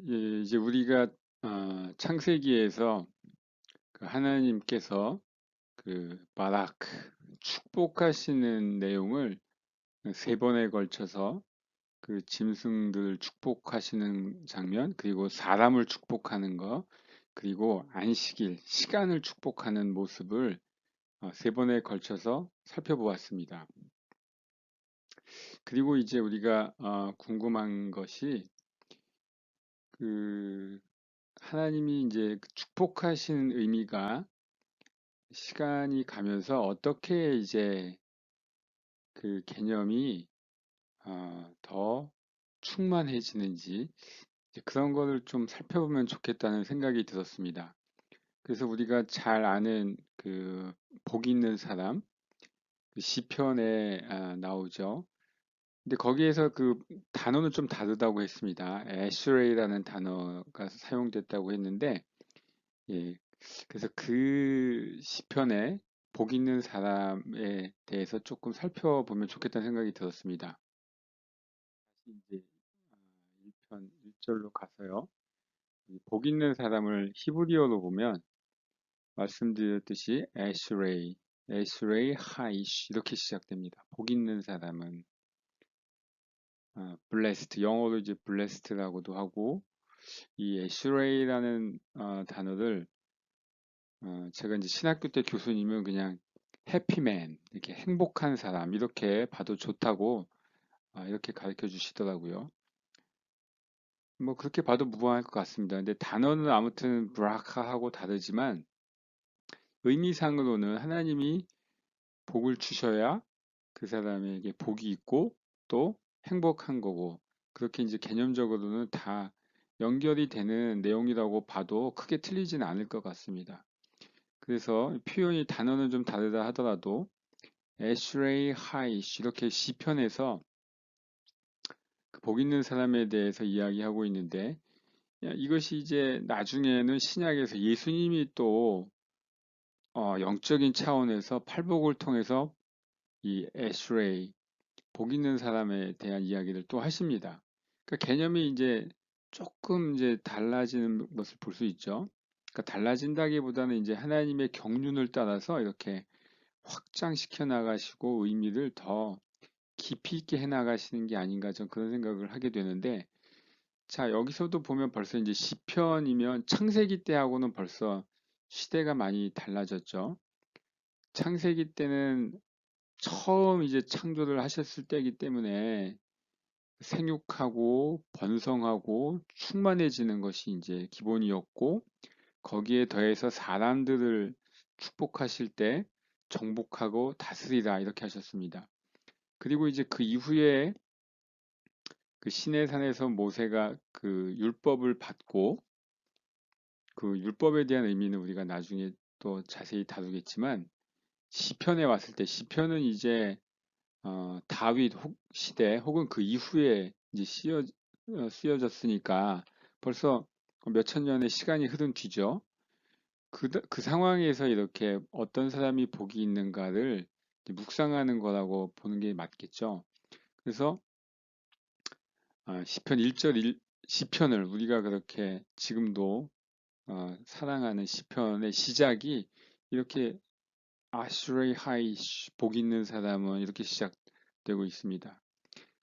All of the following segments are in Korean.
예, 이제 우리가 창세기에서 그 하나님께서 그 바라크 축복하시는 내용을 세 번에 걸쳐서 그 짐승들을 축복하시는 장면, 그리고 사람을 축복하는 거, 그리고 안식일, 시간을 축복하는 모습을 세 번에 걸쳐서 살펴보았습니다. 그리고 이제 우리가 궁금한 것이 그 하나님이 이제 그 축복하시는 의미가 시간이 가면서 어떻게 이제 그 개념이 더 충만해지는지 이제 그런 거를 좀 살펴보면 좋겠다는 생각이 들었습니다. 그래서 우리가 잘 아는 그 복 있는 사람 그 시편에 나오죠. 근데 거기에서 그 단어는 좀 다르다고 했습니다. 애슈레이라는 단어가 사용됐다고 했는데 예, 그래서 그 시편에 복 있는 사람에 대해서 조금 살펴보면 좋겠다는 생각이 들었습니다. 이제 1편 1절로 가서요. 이 복 있는 사람을 히브리어로 보면 말씀드렸듯이 에스레이, 에스레이 하이시 이렇게 시작됩니다. 복 있는 사람은 블레스트, 영어로 이제 블레스트라고도 하고 이 에스레이라는 단어를 제가 이제 신학교 때 교수님은 그냥 해피맨, 이렇게 행복한 사람, 이렇게 봐도 좋다고, 이렇게 가르쳐 주시더라고요. 뭐, 그렇게 봐도 무방할 것 같습니다. 근데 단어는 아무튼 브라카하고 다르지만, 의미상으로는 하나님이 복을 주셔야 그 사람에게 복이 있고, 또 행복한 거고, 그렇게 이제 개념적으로는 다 연결이 되는 내용이라고 봐도 크게 틀리진 않을 것 같습니다. 그래서 표현이 단어는 좀 다르다 하더라도 애슈레이 하이시 이렇게 시편에서 그복 있는 사람에 대해서 이야기하고 있는데 이것이 이제 나중에는 신약에서 예수님이 또 영적인 차원에서 팔복을 통해서 이 애슈레이 복 있는 사람에 대한 이야기를 또 하십니다. 그러니까 개념이 이제 조금 이제 달라지는 것을 볼 수 있죠. 그러니까 달라진다기보다는 이제 하나님의 경륜을 따라서 이렇게 확장시켜 나가시고 의미를 더 깊이 있게 해 나가시는 게 아닌가 전 그런 생각을 하게 되는데 자 여기서도 보면 벌써 이제 시편이면 창세기 때하고는 벌써 시대가 많이 달라졌죠. 창세기 때는 처음 이제 창조를 하셨을 때이기 때문에 생육하고 번성하고 충만해지는 것이 이제 기본이었고 거기에 더해서 사람들을 축복하실 때 정복하고 다스리라 이렇게 하셨습니다. 그리고 이제 그 이후에 그 시내산에서 모세가 그 율법을 받고 그 율법에 대한 의미는 우리가 나중에 또 자세히 다루겠지만 시편에 왔을 때 시편은 이제 다윗 시대 혹은 그 이후에 이제 쓰여졌으니까 벌써 몇천 년의 시간이 흐른 뒤죠. 그 상황에서 이렇게 어떤 사람이 복이 있는가를 묵상하는 거라고 보는 게 맞겠죠. 그래서 시편 1절 시편을 우리가 그렇게 지금도 사랑하는 시편의 시작이 이렇게 아슈레이 하이 복 있는 사람은 이렇게 시작되고 있습니다.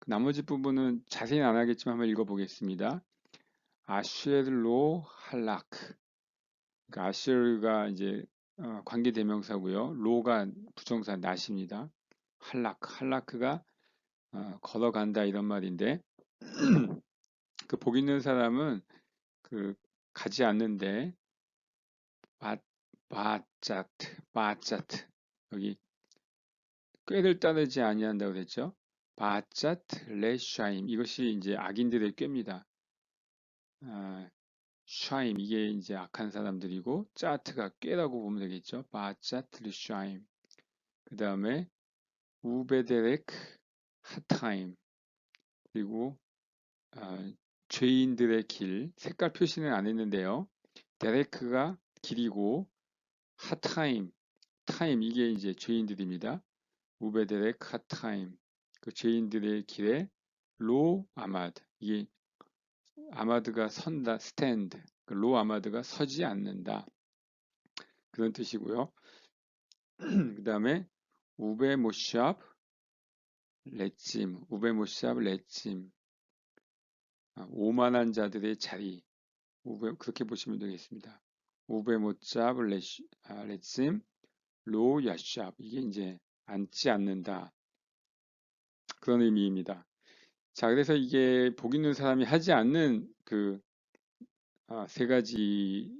그 나머지 부분은 자세히는 안 하겠지만 한번 읽어보겠습니다. 아슈엘로 할라크. 그러니까 아슈르가 이제 관계대명사고요. 로가 부정사 낫입니다. 할라크가 걸어간다 이런 말인데 그 복 있는 사람은 그 가지 않는데 바, 바짜트 여기 꾀를 따르지 아니한다고 그랬죠. 바짜트 레샤임 이것이 이제 악인들의 꾀입니다. 아, 샤임 이게 이제 악한 사람들이고 짜트가 꾀라고 보면 되겠죠. 바짜트 레샤임 그 다음에 우베데렉 하타임 그리고 아, 죄인들의 길 색깔 표시는 안 했는데요. 데레크가 길이고 하타임 타임 이게 이제 죄인들입니다. 우베데렉 하타임 그 죄인들의 길에 로 아마드 이게 아마드가 선다, stand. 로 아마드가 서지 않는다. 그런 뜻이고요. 그 다음에 우베 모샵 레짐, 우베 모샵 레짐. 오만한 자들의 자리. 그렇게 보시면 되겠습니다. 우베 모샵 레짐, 로 야샵. 이게 이제 앉지 않는다. 그런 의미입니다. 자, 그래서 이게 복 있는 사람이 하지 않는 세 가지고요.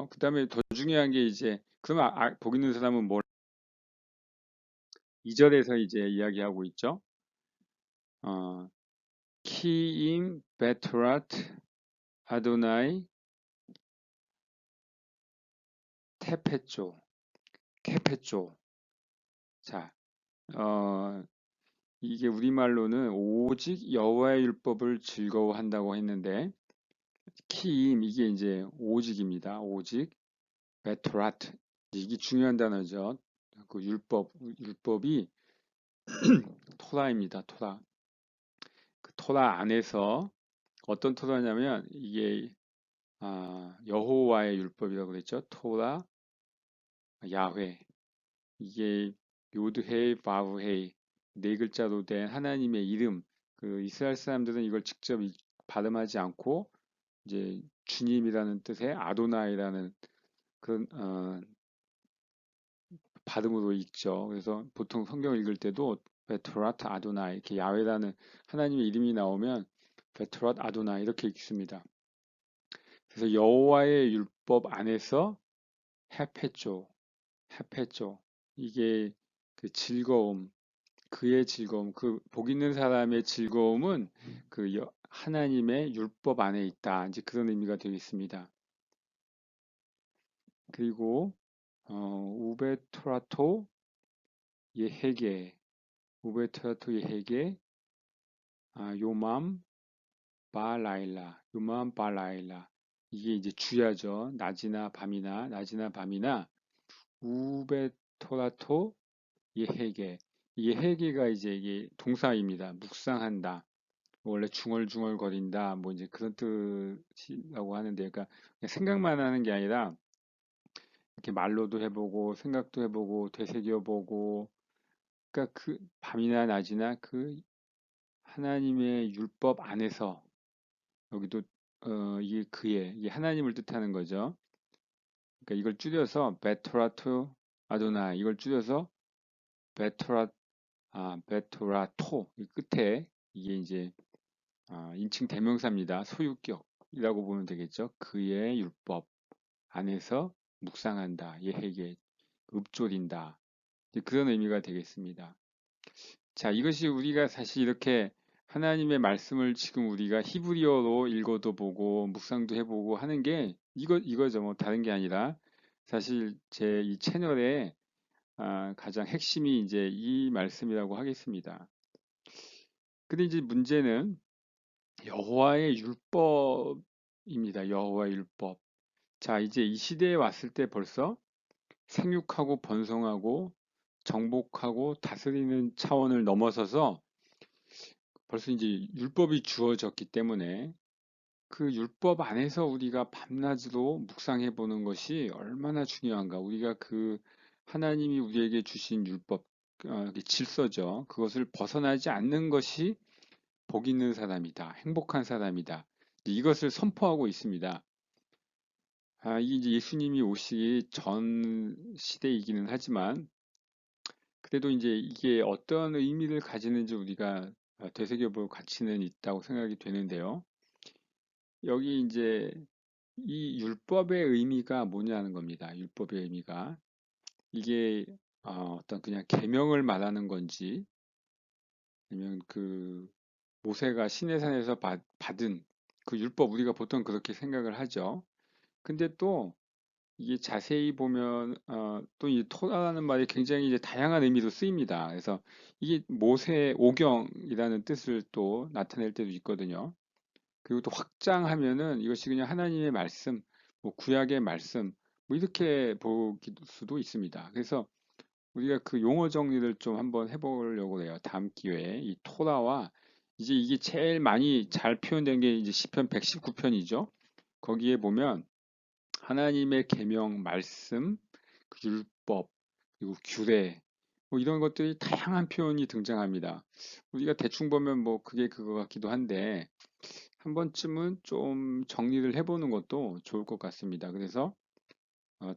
그 다음에 더 중요한 게 이제, 그러면 복 있는 사람은 뭘, 2절에서 이제 이야기하고 있죠. 어, 키임 베트라트 아도나이 테페조, 케페조. 자, 어, 이게 우리말로는 오직 여호와의 율법을 즐거워한다고 했는데, 키임, 이게 이제 오직입니다. 오직. 베토라트, 이게 중요한 단어죠. 그 율법이 토라입니다. 토라. 그 토라 안에서 어떤 토라냐면 이게 여호와의 율법이라고 그랬죠. 토라, 야훼. 이게 요드헤이, 바브헤이 네 글자로 된 하나님의 이름. 그 이스라엘 사람들은 이걸 직접 발음하지 않고 이제 주님이라는 뜻의 아도나이라는 그런 발음으로 읽죠. 그래서 보통 성경 읽을 때도 베토랏 아도나 이렇게 야훼라는 하나님의 이름이 나오면 베토랏 아도나 이렇게 읽습니다. 그래서 여호와의 율법 안에서 헤페조, 헤페조 이게 그 즐거움, 그의 즐거움, 그 복 있는 사람의 즐거움은 하나님의 율법 안에 있다. 이제 그런 의미가 되겠습니다. 그리고 우베토라토 예헤게, 우베토라토 예헤게 요맘 바라일라, 요맘 바라일라. 이게 이제 주야죠. 낮이나 밤이나 우베토라토 예헤게. 예헤게가 이제 이게 동사입니다. 묵상한다. 원래 중얼중얼거린다. 뭐 이제 그런 뜻이라고 하는데, 그러니까 그냥 생각만 하는 게 아니라 이렇게 말로도 해보고 생각도 해보고 되새겨보고. 그러니까 그 밤이나 낮이나 그 하나님의 율법 안에서 여기도 이게 하나님을 뜻하는 거죠. 그러니까 이걸 줄여서 베토라토 아도나 이걸 줄여서 베토라 베토라토 이 끝에 이게 이제 인칭 대명사입니다. 소유격이라고 보면 되겠죠. 그의 율법 안에서 묵상한다, 예헤게 읊조린다. 그런 의미가 되겠습니다. 자, 이것이 우리가 사실 이렇게 하나님의 말씀을 지금 우리가 히브리어로 읽어도 보고 묵상도 해보고 하는 게 이거죠. 뭐 다른 게 아니라 사실 제 이 채널의 가장 핵심이 이제 이 말씀이라고 하겠습니다. 근데 이제 문제는 여호와의 율법입니다. 여호와의 율법. 자, 이제 이 시대에 왔을 때 벌써 생육하고 번성하고 정복하고 다스리는 차원을 넘어서서 벌써 이제 율법이 주어졌기 때문에 그 율법 안에서 우리가 밤낮으로 묵상해 보는 것이 얼마나 중요한가. 우리가 그 하나님이 우리에게 주신 율법, 질서죠. 그것을 벗어나지 않는 것이 복 있는 사람이다. 행복한 사람이다. 이것을 선포하고 있습니다. 이게 이제 예수님이 오시기 전 시대이기는 하지만 그래도 이제 이게 어떤 의미를 가지는지 우리가 되새겨볼 가치는 있다고 생각이 되는데요. 여기 이제 이 율법의 의미가 뭐냐는 겁니다. 율법의 의미가 이게 어떤 그냥 계명을 말하는 건지 아니면 그 모세가 시내산에서 받은 그 율법 우리가 보통 그렇게 생각을 하죠. 근데 또 이게 자세히 보면 또 이 토라라는 말이 굉장히 이제 다양한 의미로 쓰입니다. 그래서 이게 모세 오경이라는 뜻을 또 나타낼 때도 있거든요. 그리고 또 확장하면은 이것이 그냥 하나님의 말씀, 뭐 구약의 말씀, 뭐 이렇게 볼 수도 있습니다. 그래서 우리가 그 용어 정리를 좀 한번 해보려고 해요. 다음 기회에 이 토라와 이제 이게 제일 많이 잘 표현된 게 이제 시편 119편이죠. 거기에 보면 하나님의 계명, 말씀, 그 율법, 그리고 규례, 뭐 이런 것들이 다양한 표현이 등장합니다. 우리가 대충 보면 뭐 그게 그거 같기도 한데 한 번쯤은 좀 정리를 해보는 것도 좋을 것 같습니다. 그래서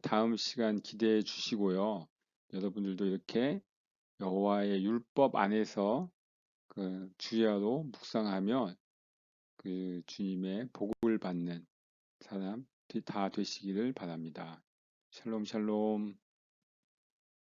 다음 시간 기대해 주시고요. 여러분들도 이렇게 여호와의 율법 안에서 그 주야로 묵상하면 그 주님의 복을 받는 사람 다 되시기를 바랍니다. 샬롬 샬롬.